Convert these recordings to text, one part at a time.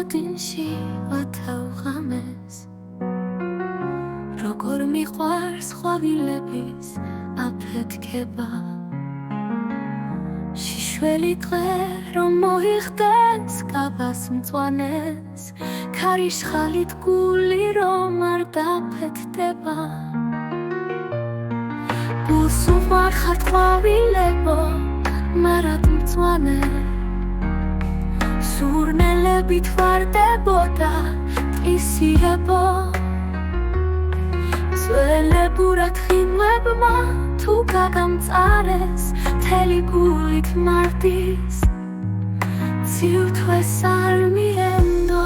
მომოდინში ვათავღამეს როგორ მიყვარს ყვავილების აფეთქება შიშველი დღე რომ მოიხდეს კაბას მწვანეს ქარიშხალით გული რომ არ დაფეთდება გულს უყვარხარ ყვავილებო მარად მწვანე სურნელებით ვარდებოდა ისიებო ძველებურად ხილვებმა თუ გაგამწარეს მთელი გულით მარდის ცივთვეს არ მიენდო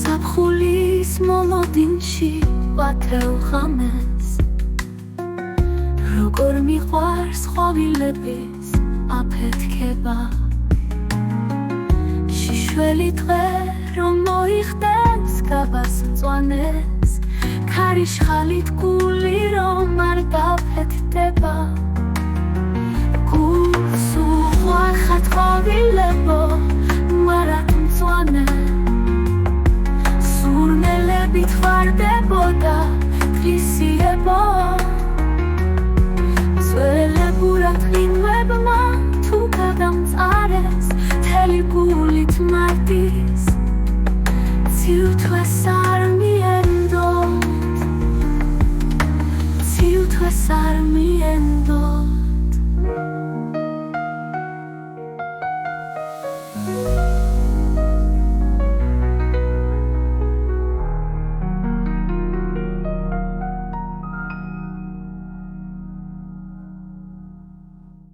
ზაფხულის მომოდინში ვათავღამეს როგორ მიყვარს ყვავილების აფეთქება შიშველი დღე რომ მოიხდეს კაბას მწვანეს ქარიშხალით გული რომ არ დაფეთქდება გულს უყვარხარ ყვავილებო მარად მწვანე სურნელებით ვარდებოდა ისიებო ძველებურად ხილვებმა თუ გაგამწარეს მთელი გულით მარდის ცივთვეს არ